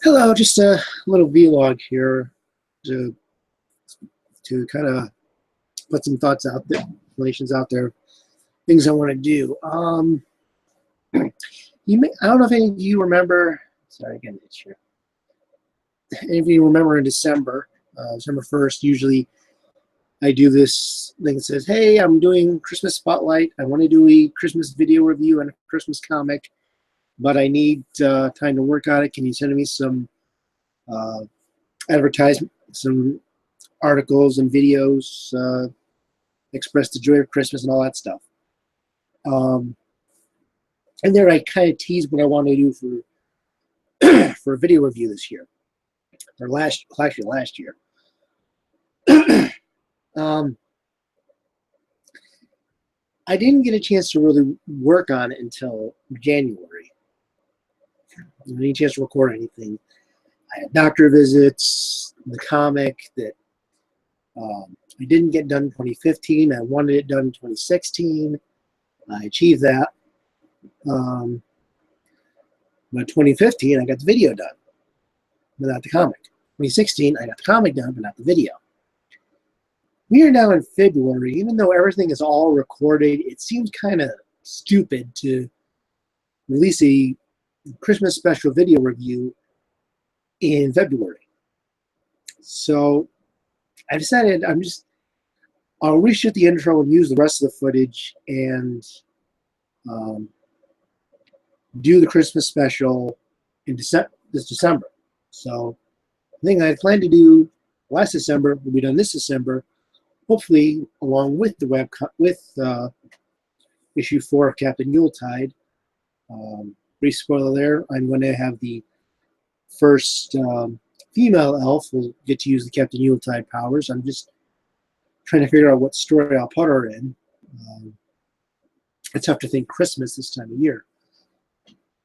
Hello, just a little vlog here to kind of put some thoughts out there, relations out there, things I want to do. I don't know if any of you remember. Sorry, again, it's here. Any of you remember in December 1st? Usually, I do this thing that says, "Hey, I'm doing Christmas Spotlight. I want to do a Christmas video review and a Christmas comic, but I need time to work on it. Can you send me some advertisement, some articles and videos, express the joy of Christmas and all that stuff." And there I kind of teased what I want to do for a video review this year, or last year. I didn't get a chance to really work on it until January. I didn't get a chance to record anything. I had doctor visits, the comic that I didn't get done in 2015. I wanted it done in 2016. I achieved that. But 2015, I got the video done, but not the comic. 2016, I got the comic done, but not the video. We are now in February. Even though everything is all recorded, it seems kind of stupid to release a Christmas special video review in February. So I decided I'll reshoot the intro and use the rest of the footage and do the Christmas special in this December. So the thing I had planned to do last December will be done this December, hopefully along with the issue 4 of Captain Yuletide. Brief spoiler there, I'm going to have the first female elf will get to use the Captain Yuletide powers. I'm just trying to figure out what story I'll put her in. It's tough to think Christmas this time of year,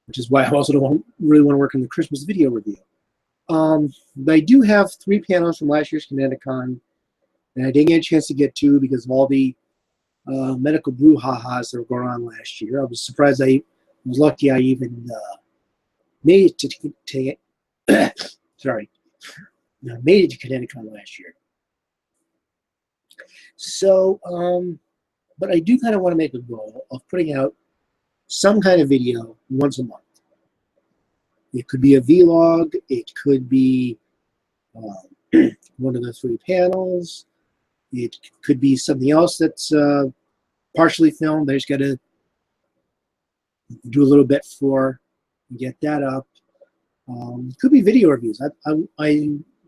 which is why I also don't really want to work on the Christmas video review. But I do have 3 panels from last year's ConnectiCon that I didn't get a chance to get to because of all the medical brouhahas that were going on last year. I was surprised. I was lucky I even made it to made it to ConnectiCon last year. So, but I do kind of want to make a goal of putting out some kind of video once a month. It could be a vlog. It could be one of the 3 panels. It could be something else that's partially filmed. I just got to do a little bit for get that up. It could be video reviews. I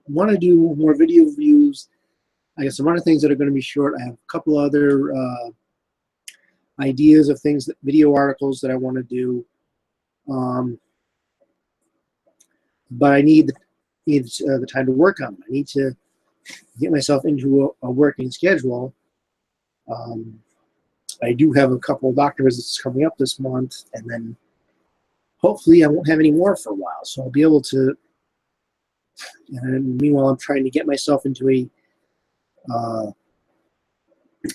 want to do more video reviews. I got some other things that are going to be short. I have a couple other ideas of things, video articles that I want to do. But I need the time to work on them. I need to get myself into a working schedule. I do have a couple of doctor visits coming up this month, and then hopefully I won't have any more for a while. So I'll be able to, and meanwhile I'm trying to get myself into a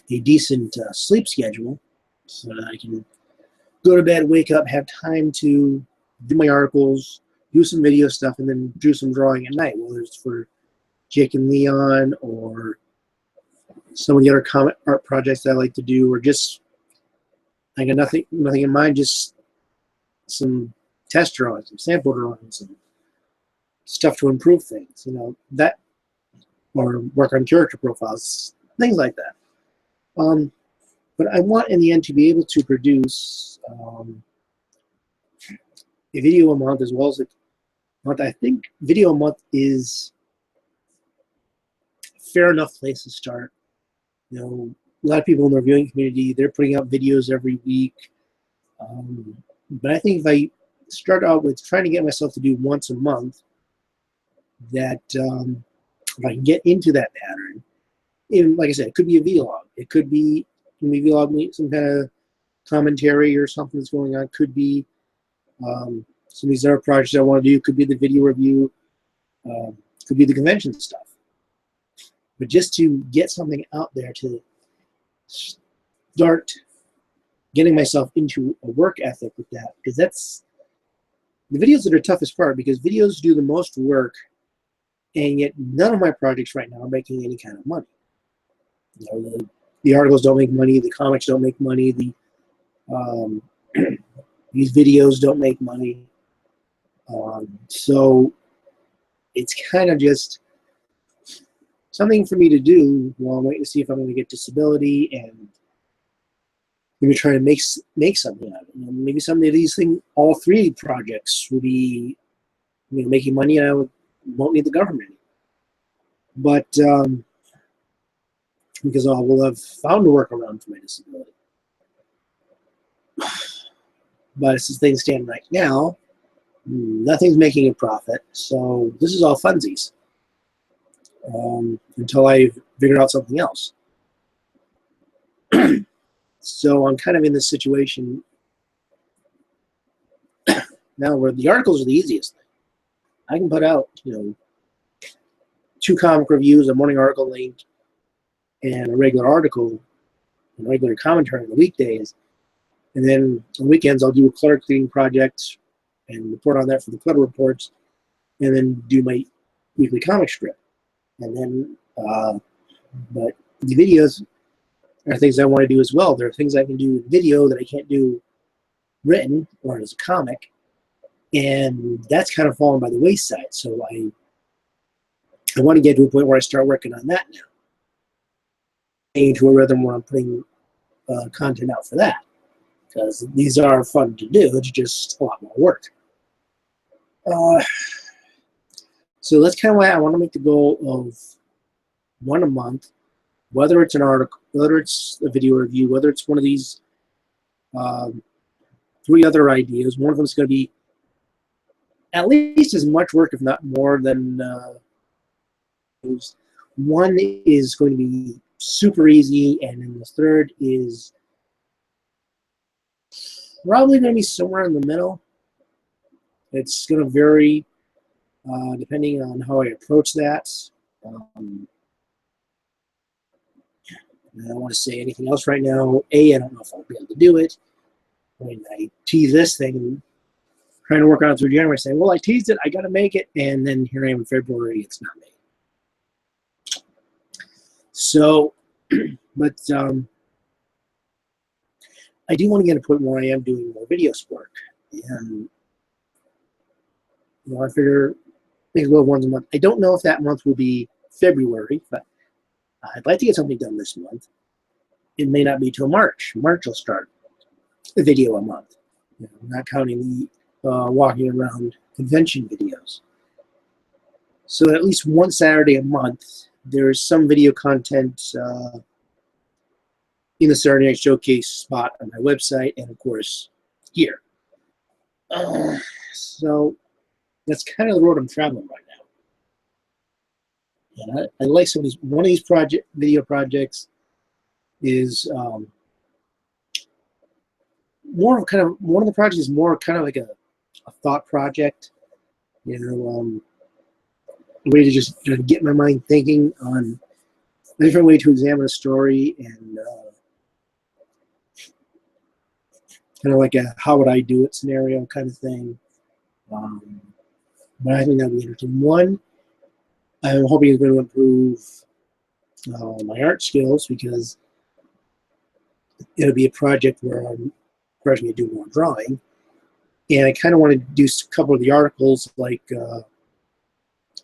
decent sleep schedule so that I can go to bed, wake up, have time to do my articles, do some video stuff, and then do some drawing at night, whether it's for Jake and Leon or some of the other comic art projects that I like to do, or just I got nothing in mind, just some test drawings, some sample drawings, and stuff to improve things, that, or work on character profiles, things like that. But I want in the end to be able to produce a video a month as well as a month. I think video a month is a fair enough place to start. A lot of people in the reviewing community, they're putting out videos every week. But I think if I start out with trying to get myself to do once a month, that if I can get into that pattern, like I said, it could be a vlog. It could be vlog, some kind of commentary or something that's going on. It could be some of these other projects I want to do. It could be the video review. Could be the convention stuff. But just to get something out there to start getting myself into a work ethic with that, because the videos that are toughest part, because videos do the most work, and yet none of my projects right now are making any kind of money. You know, the articles don't make money, the comics don't make money, the these videos don't make money. So it's kind of just something for me to do while I'm waiting to see if I'm going to get disability and maybe try to make something out of it. You know, maybe someday these things, all three projects, will be, you know, making money, and I won't need the government. But because I will have found a workaround for my disability. But as things stand right now, nothing's making a profit, so this is all funsies until I figure out something else. So I'm kind of in this situation now where the articles are the easiest thing. I can put out, you know, 2 comic reviews, a morning article link, and a regular article, and regular commentary on the weekdays. And then on weekends, I'll do a clutter cleaning project and report on that for the clutter reports, and then do my weekly comic strip. And then, but the videos are things I want to do as well. There are things I can do in video that I can't do written or as a comic, and that's kind of fallen by the wayside. So I want to get to a point where I start working on that now, into a rhythm where I'm putting content out for that, because these are fun to do. It's just a lot more work. So that's kind of why I want to make the goal of 1 a month, whether it's an article, whether it's a video review, whether it's one of these 3 other ideas. One of them is going to be at least as much work, if not more, than one is going to be super easy, and then the third is probably going to be somewhere in the middle. It's going to vary depending on how I approach that. I don't want to say anything else right now. I don't know if I'll be able to do it. When I tease this thing and trying to work on it through January, saying, well, I teased it, I got to make it, and then here I am in February, it's not made. So, but I do want to get to a point where I am doing more videos work, and you know, I figure maybe go once a month. I don't know if that month will be February, but I'd like to get something done this month. It may not be till March. March will start a video a month. You know, not counting the walking around convention videos. So at least one Saturday a month, there's some video content in the Saturday Night Showcase spot on my website, and of course here. So that's kind of the road I'm traveling right now. And I like some of these. One of these video projects is more of kind of, one of the projects is more kind of like a thought project, you know, a way to just get my mind thinking on a different way to examine a story, and kind of like a how would I do it scenario kind of thing. But I think that'll be interesting. One, I'm hoping it's going to improve my art skills, because it'll be a project where I'm requires me to do more drawing. And I kind of want to do a couple of the articles, like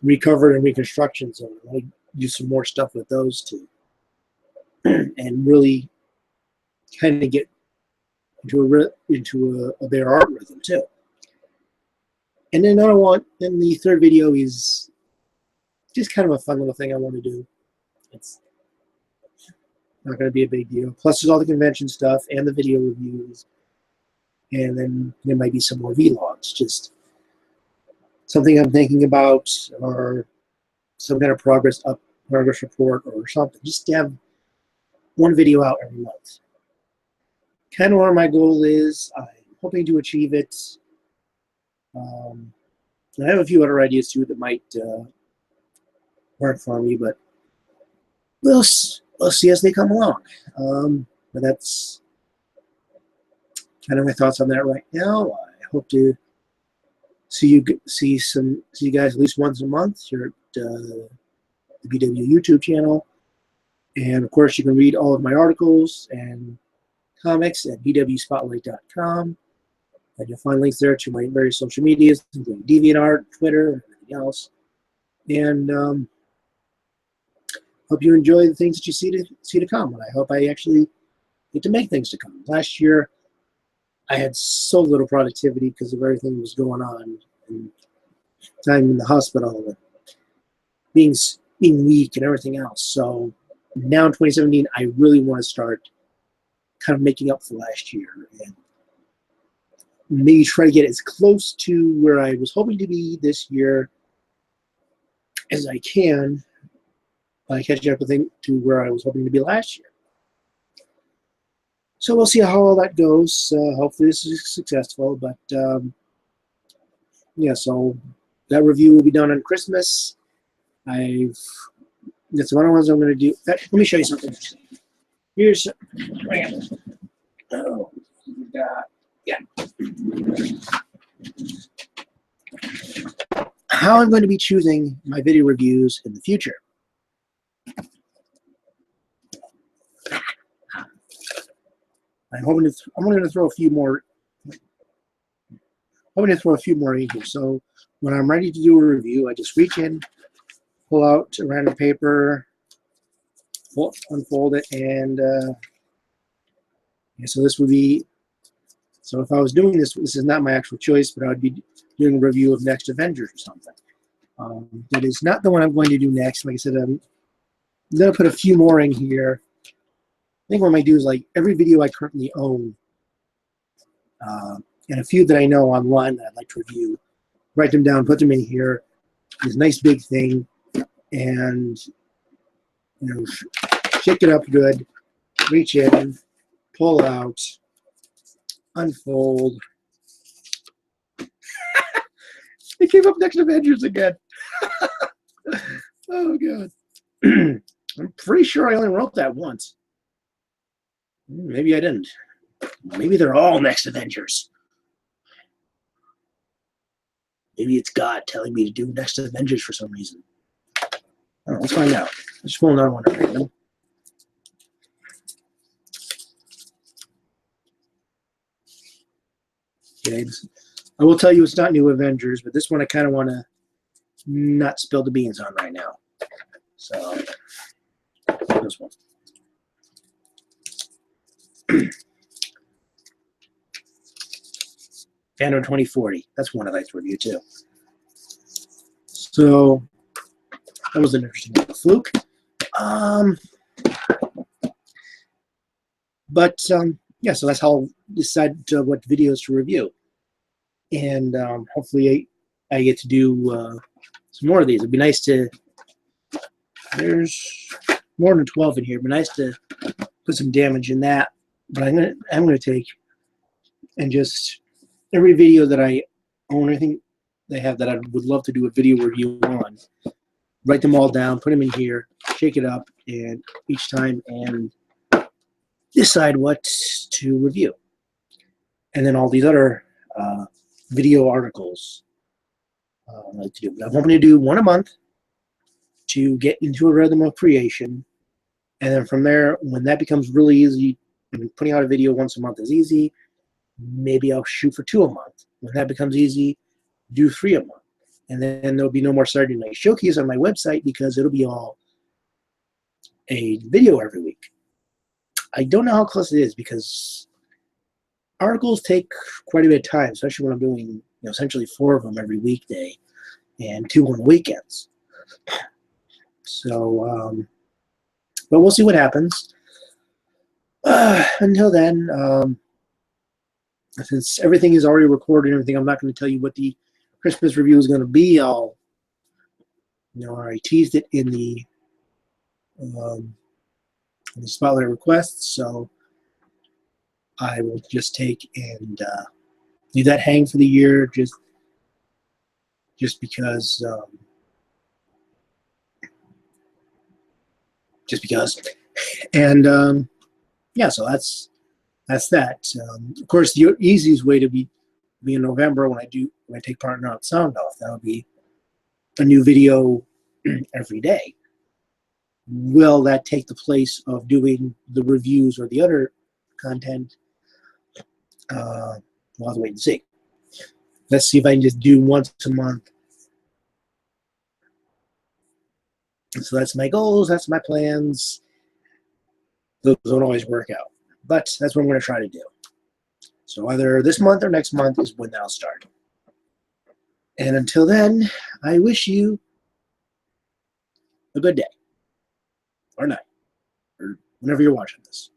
recovered and reconstruction zone. I want to do some more stuff with those two, and really kind of get into a better art rhythm too. And then then the third video is just kind of a fun little thing I want to do. It's not going to be a big deal. Plus, there's all the convention stuff and the video reviews. And then there might be some more vlogs, just something I'm thinking about, or some kind of progress report or something. Just to have one video out every month. Kind of where my goal is. I'm hoping to achieve it. I have a few other ideas too that might work for me, but we'll see as they come along. But that's kind of my thoughts on that right now. I hope to see you guys at least once a month here at the BW YouTube channel. And of course, you can read all of my articles and comics at bwspotlight.com. And you'll find links there to my various social medias, including DeviantArt, Twitter, and everything else. And hope you enjoy the things that you see to come. And I hope I actually get to make things to come. Last year, I had so little productivity because of everything that was going on, and time in the hospital, and being weak and everything else. So now in 2017, I really want to start kind of making up for last year and maybe try to get as close to where I was hoping to be this year as I can by catching up to where I was hoping to be last year. So we'll see how all that goes. Hopefully this is successful, but yeah, so that review will be done on Christmas. That's one of the ones I'm going to do. Let me show you something. Here's, oh, yeah. How I'm going to be choosing my video reviews in the future. I'm going to throw a few more. I'm going to throw a few more in here. So when I'm ready to do a review, I just reach in, pull out a random paper, unfold it, and yeah, so this would be. So if I was doing this, this is not my actual choice, but I would be doing a review of Next Avengers or something. That is not the one I'm going to do next. Like I said, I'm going to put a few more in here. I think what I might do is like every video I currently own, and a few that I know online that I'd like to review, write them down, put them in here, this nice big thing, and shake it up good, reach in, pull out, unfold. It came up Next Avengers again. Oh god. I'm pretty sure I only wrote that once. Maybe I didn't. Maybe they're all Next Avengers. Maybe it's God telling me to do Next Avengers for some reason. Oh, let's find out. Let's pull another one at random. Okay, I will tell you it's not New Avengers, but this one I kind of want to not spill the beans on right now. So, this one. Fandom 2040. That's one I'd like to review too. So, that was an interesting little fluke. Yeah, so that's how I'll decide what videos to review. And hopefully I get to do some more of these. It'd be nice to, there's more than 12 in here. It'd be nice to put some damage in that. But I'm gonna take and just every video that I own, anything they have that I would love to do a video review on, write them all down, put them in here, shake it up, and each time and decide what to review. And then all these other video articles I like to do. But I'm hoping to do one a month to get into a rhythm of creation. And then from there, when that becomes really easy, and putting out a video once a month is easy, maybe I'll shoot for 2 a month. When that becomes easy, do 3 a month. And then there'll be no more Saturday Night Showcase on my website because it'll be all a video every week. I don't know how close it is because articles take quite a bit of time, especially when I'm doing essentially 4 of them every weekday and 2 on the weekends. So, but we'll see what happens. Until then, since everything is already recorded and everything, I'm not going to tell you what the Christmas review is going to be. I teased it in the Spotlight requests, so I will just take and leave that hang for the year, just because. And yeah, so that's that. Of course, the easiest way to be in November when when I take part in Out Sound Off. That would be a new video every day. Will that take the place of doing the reviews or the other content? We'll have to wait and see. Let's see if I can just do once a month. So that's my goals. That's my plans. Those don't always work out, but that's what I'm going to try to do. So either this month or next month is when that'll start. And until then, I wish you a good day or night or whenever you're watching this.